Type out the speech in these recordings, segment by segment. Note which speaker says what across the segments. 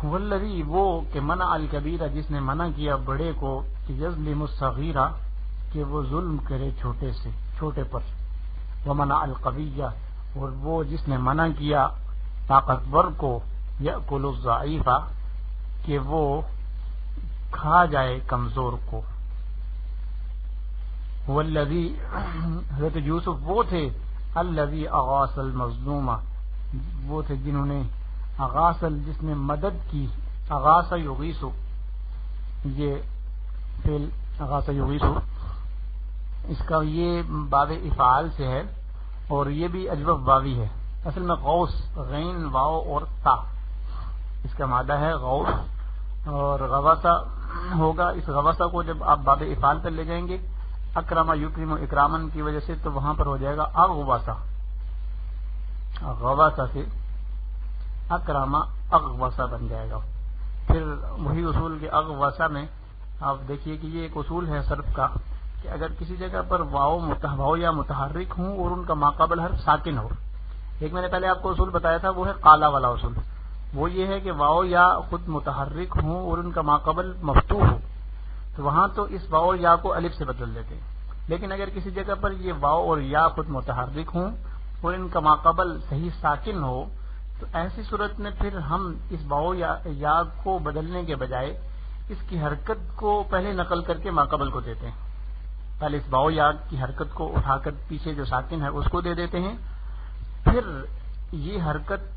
Speaker 1: والذی وہ کہ منع الکبیرہ جس نے منع کیا بڑے کو کہ یظلم الصغیرہ کہ وہ ظلم کرے چھوٹے پر، ومنع القویہ اور وہ جس نے منع کیا طاقتور کو یأکل الضعیفہ کہ وہ کھا جائے کمزور کو. والذی حضرت یوسف وہ تھے الذی اغاث المظلوم وہ تھے جنہوں نے اغاثل جس نے مدد کی. اغاث یغیث یہ فعل اغاث یغیث اس کا یہ باب افعال سے ہے اور یہ بھی اجوف واوی ہے. اصل میں غوث غین واو اور تا اس کا مادہ ہے غوث اور غوثہ ہوگا. اس غوثہ کو جب آپ باب افعال پر لے جائیں گے اکرم یکرم اکرامن کی وجہ سے تو وہاں پر ہو جائے گا اغوثہ. غوثہ سے اکرم اغوثہ بن جائے گا. پھر وہی اصول کے اغوثہ میں آپ دیکھیے کہ یہ ایک اصول ہے صرف کا کہ اگر کسی جگہ پر واو یا متحرک ہوں اور ان کا ماقابل حرف ساکن ہو. ایک میں نے پہلے آپ کو اصول بتایا تھا وہ ہے قالا والا اصول. وہ یہ ہے کہ واو یا خود متحرک ہوں اور ان کا ماقابل مفتوح ہو تو وہاں تو اس واو یا کو الف سے بدل دیتے ہیں. لیکن اگر کسی جگہ پر یہ واو اور یا خود متحرک ہوں اور ان کا ماقابل صحیح ساکن ہو تو ایسی صورت میں پھر ہم اس واو یا کو بدلنے کے بجائے اس کی حرکت کو پہلے نقل کر کے ماقابل کو دیتے ہیں. پہلے اس واو یا کی حرکت کو اٹھا کر پیچھے جو ساکن ہے اس کو دے دیتے ہیں. پھر یہ حرکت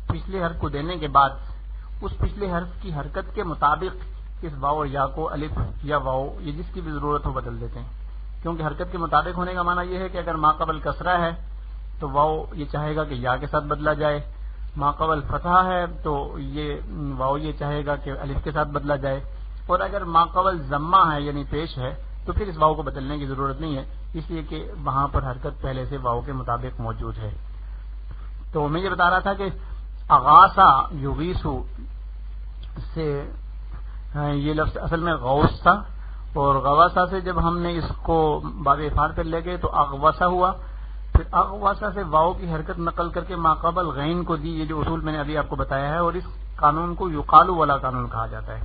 Speaker 1: پچھلے حرف کو دینے کے بعد اس پچھلے حرف کی حرکت کے مطابق اس واو یا کو الف یا واو یہ جس کی بھی ضرورت ہو بدل دیتے ہیں. کیونکہ حرکت کے مطابق ہونے کا معنی یہ ہے کہ اگر ماقبل کسرہ ہے تو واو یہ چاہے گا کہ یا کے ساتھ بدلا جائے. ماقبل فتحہ ہے تو یہ واو یہ چاہے گا کہ الف کے ساتھ بدلا جائے. اور اگر ماقبل ضمہ ہے یعنی پیش ہے تو پھر اس واو کو بدلنے کی ضرورت نہیں ہے اس لیے کہ وہاں پر حرکت پہلے سے واو کے مطابق موجود ہے. تو میں یہ بتا رہا تھا کہ اغاثہ یغیثو سے یہ لفظ اصل میں غوث تھا اور غوثہ سے جب ہم نے اس کو باب افعال پر لے گئے تو اغوثہ ہوا. پھر اغوثہ سے واو کی حرکت نقل کر کے ماقبل غین کو دی. یہ جو اصول میں نے ابھی آپ کو بتایا ہے اور اس قانون کو یقالو والا قانون کہا جاتا ہے.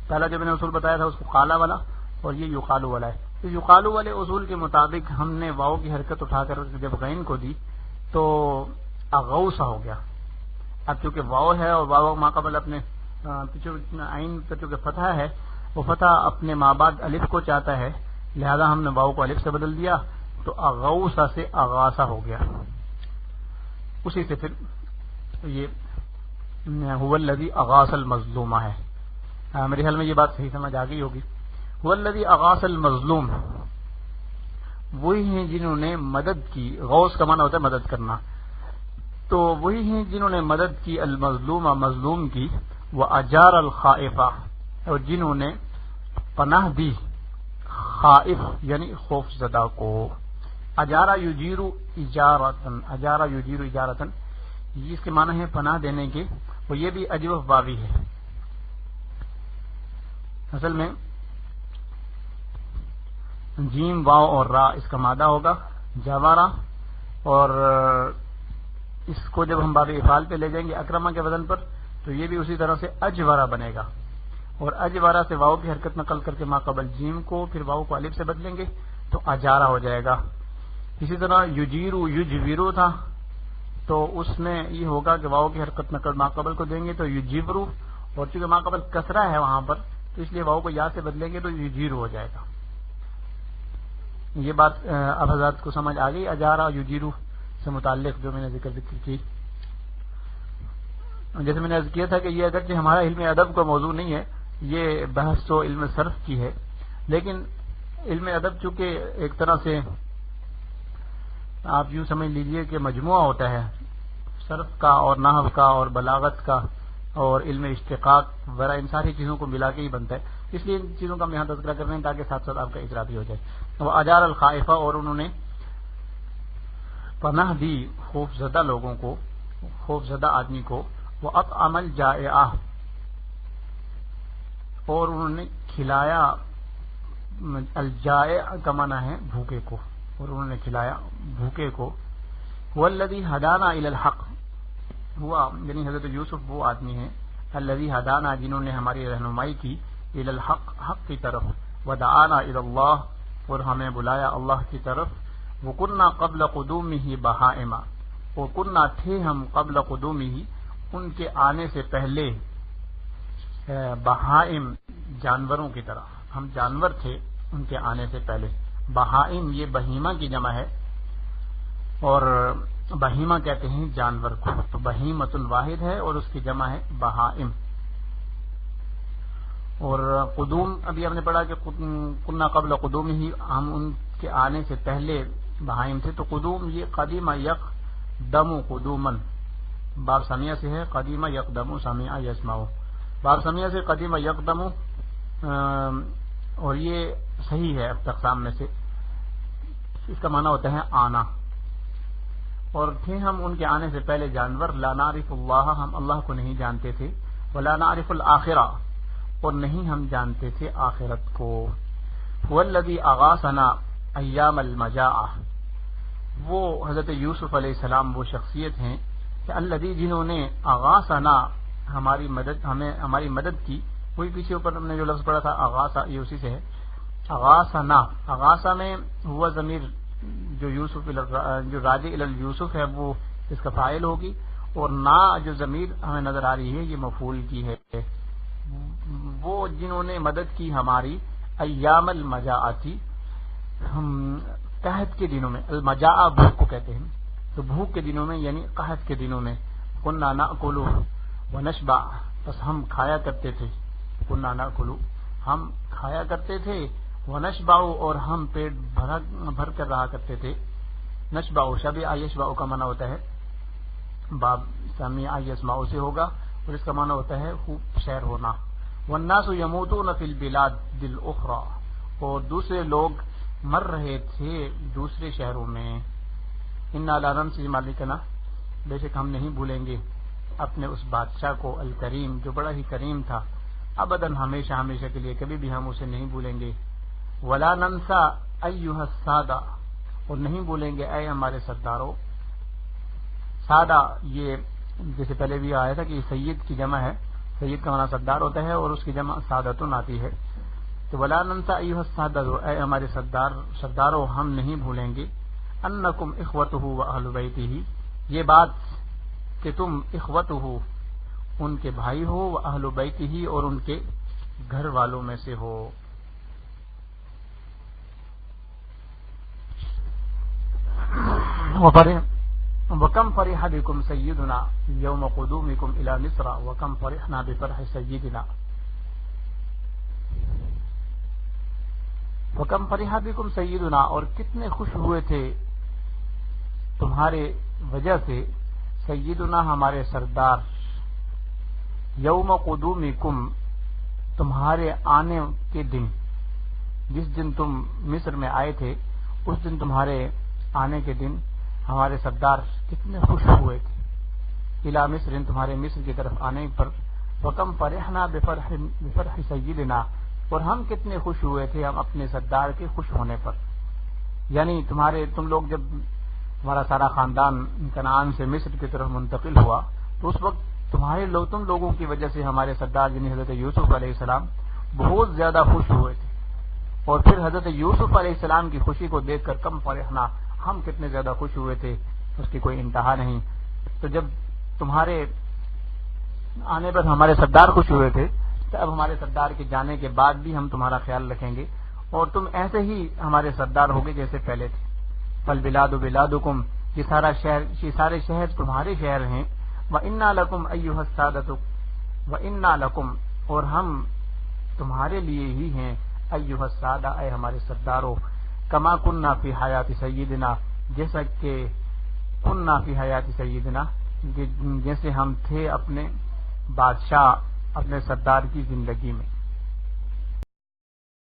Speaker 1: پہلا جو میں نے اصول بتایا تھا اس کو قالا والا اور یہ یقالو والا ہے. تو یقالو والے اصول کے مطابق ہم نے واو کی حرکت اٹھا کر جب غین کو دی تو اغوثہ ہو گیا. اب چونکہ واو ہے اور واو ماقبل اپنے عین پر چونکہ فتح ہے وہ فتح اپنے مابعد الف کو چاہتا ہے لہذا ہم نے واو کو الف سے بدل دیا تو اغوثہ سے اغاثہ ہو گیا. اسی سے پھر یہ هو الذی اغاث المظلوم ہے. میرے خیال میں یہ بات صحیح سمجھ آ گئی ہوگی. هو الذی اغاث المظلوم وہی ہیں جنہوں نے مدد کی. غوث کا معنی ہوتا ہے مدد کرنا. تو وہی ہیں جنہوں نے مدد کی المظلوم مظلوم کی واجار الخائفہ اور جنہوں نے پناہ دی خائف یعنی خوف زدہ کو. اجارہ یجیرو اجارتن اجارہ یجیرو اجارتن اس کے معنی ہے پناہ دینے کے. وہ یہ بھی اجوف واوی ہے. اصل میں جیم واو اور را اس کا مادہ ہوگا جاوارا اور اس کو جب ہم باب افعال پہ لے جائیں گے اکرما کے وزن پر تو یہ بھی اسی طرح سے اجورا بنے گا. اور اجورا سے واو کی حرکت نقل کر کے ماقبل جیم کو پھر واو کو الف سے بدلیں گے تو اجارا ہو جائے گا. اسی طرح یجیرو یجویرو تھا تو اس میں یہ ہوگا کہ واو کی حرکت نقل ماقبل کو دیں گے تو یجیورو اور چونکہ ماقبل کسرہ ہے وہاں پر تو اس لیے واو کو یا سے بدلیں گے تو یجیرو ہو جائے گا. یہ بات اب حضرات کو سمجھ آ گئی اجارا یجیرو سے متعلق جو میں نے ذکر کی. جیسے میں نے عرض کیا تھا کہ یہ اگرچہ ہمارا علم ادب کا موضوع نہیں ہے یہ بحث تو علم صرف کی ہے لیکن علم ادب چونکہ ایک طرح سے آپ یوں سمجھ لیجئے کہ مجموعہ ہوتا ہے صرف کا اور نحو کا اور بلاغت کا اور علم اشتقاق وغیرہ ان ساری چیزوں کو ملا کے ہی بنتا ہے. اس لیے ان چیزوں کا ہم یہاں تذکرہ کر رہے ہیں تاکہ ساتھ ساتھ آپ کا اجرا بھی ہو جائے. وہ اجار الخائفہ اور انہوں نے پناہ دی خوف زدہ لوگوں کو خوف زدہ آدمی کو. وہ اطعم الجائع اور انہوں نے کھلایا الجائع کا معنی ہے بھوکے کو اور انہوں نے کھلایا بھوکے کو. والذی ہدانا الی الحق ہوا یعنی حضرت یوسف وہ آدمی ہیں الذی ہدانا جنہوں نے ہماری رہنمائی کی، الی الحق حق کی طرف، ودعانا الی اللہ اور ہمیں بلایا اللہ کی طرف، وکننا قبل قدومہ بہائم وکننا تھے ہم قبل قدومہ ان کے آنے سے پہلے بہائم جانوروں کی طرح، ہم جانور تھے ان کے آنے سے پہلے۔ بہائم یہ بہیمہ کی جمع ہے اور بہیمہ کہتے ہیں جانور کو، تو بہیمۃ واحد ہے اور اس کی جمع ہے بہائم۔ اور قدوم ابھی ہم نے پڑھا کہ کننا قبل قدوم ہی، ہم ان کے آنے سے پہلے بہائم تھے، تو قدوم یہ قدیم یقدم قدومن باب سمیہ سے ہے، قدیم یقدم سمیع یسمع، باب سمیہ سے قدیم یقدم، اور یہ صحیح ہے اب اقسام میں سے، اس کا معنی ہوتا ہے آنا۔ اور تھے ہم ان کے آنے سے پہلے جانور، لا نعرف اللہ ہم اللہ کو نہیں جانتے تھے، ولا نعرف الآخرہ اور نہیں ہم جانتے تھے آخرت کو۔ هو الذی اغاثنا ایام المجاعہ، وہ حضرت یوسف علیہ السلام وہ شخصیت ہیں کہ الذی جنہوں نے اغاثنا ہماری مدد کی، وہی پیچھے اوپر ہم نے جو لفظ پڑھا تھا اغاثہ یہ اسی سے ہے، اغاثنا، اغاثہ میں ہوا ضمیر جو یوسف جو راجع الی یوسف ہے وہ اس کا فاعل ہوگی، اور نا جو ضمیر ہمیں نظر آ رہی ہے یہ مفعول کی ہے۔ وہ جنہوں نے مدد کی ہماری ایام المجاعتی، ہم قحط کے دنوں میں، المجاعہ بھوک کو کہتے ہیں، تو بھوک کے دنوں میں یعنی قحط کے دنوں میں، کنا ناکل ونشبع، بس ہم کھایا کرتے تھے، کنا ناکل ہم کھایا کرتے تھے، ونشبع اور ہم پیٹ بھر کر رہا کرتے تھے، نشبع شبع یشبع کا معنی ہوتا ہے باب سمیع یسمع سے ہوگا، اور اس کا معنی ہوتا ہے خوب شہر ہونا۔ والناس یموتون فی البلاد الاخرى، اور دوسرے لوگ مر رہے تھے دوسرے شہروں میں۔ انا لا ننسی مالکنا، بے شک ہم نہیں بھولیں گے اپنے اس بادشاہ کو، الکریم جو بڑا ہی کریم تھا، ابداً ہمیشہ ہمیشہ کے لیے کبھی بھی ہم اسے نہیں بھولیں گے۔ ولا ننسى ایھا السادہ، اور نہیں بھولیں گے اے ہمارے سرداروں۔ سادہ یہ جیسے پہلے بھی آیا تھا کہ سید کی جمع ہے، سید کا معنی سردار ہوتا ہے اور اس کی جمع سادتن آتی ہے، تو ولا ننسى ایھا السادہ، اے ہمارے سرداروں ہم نہیں بھولیں گے، انکم اخوتہ واہل بیتہ، یہ بات کہ تم اخوتہ ان کے بھائی ہو، واہل بیتہ اور ان کے گھر والوں میں سے ہو۔ وَكَمْ فَرِحَ بِكُمْ سَيِّدُنَا يَوْمَ قُدُومِكُمْ إِلَى مِصْرَ وَكَمْ فَرِحْنَا بِفَرْحِ سَيِّدِنَا۔ وَكَمْ فَرِحَ بِكُمْ سَيِّدُنَا، اور کتنے خوش ہوئے تھے تمہارے وجہ سے، سیدنا ہمارے سردار، یوم قدومکم تمہارے آنے کے دن، جس دن تم مصر میں آئے تھے اس دن تمہارے آنے کے دن ہمارے سردار کتنے خوش ہوئے تھے، الی مصر تمہارے مصر کی طرف آنے پر، وکم فرحنا بفرح سیدنا، اور ہم کتنے خوش ہوئے تھے ہم اپنے سردار کے خوش ہونے پر، یعنی تم لوگ جب ہمارا سارا خاندان کنعان سے مصر کی طرف منتقل ہوا تو اس وقت تم لوگوں کی وجہ سے ہمارے سردار یعنی حضرت یوسف علیہ السلام بہت زیادہ خوش ہوئے تھے، اور پھر حضرت یوسف علیہ السلام کی خوشی کو دیکھ کر کم فرحنا، ہم کتنے زیادہ خوش ہوئے تھے، اس کی کوئی انتہا نہیں۔ تو جب تمہارے آنے پر ہمارے سردار خوش ہوئے تھے، تو اب ہمارے سردار کے جانے کے بعد بھی ہم تمہارا خیال رکھیں گے، اور تم ایسے ہی ہمارے سردار ہوگے جیسے پہلے تھے۔ فالبلاد بلادکم، یہ سارے شہر تمہارے شہر ہیں، وَإِنَّا لَكُمْ أَيُّهَا السَّادَةُ وَإِنَّا لَكُمْ، اور ہم تمہارے لیے ہی ہیں، ایھا السادہ اے ہمارے سرداروں، کما کننا فی حیات سیدنا، جیسا کہ کننا فی حیات سیدنا، جیسے ہم تھے اپنے بادشاہ اپنے سردار کی زندگی میں۔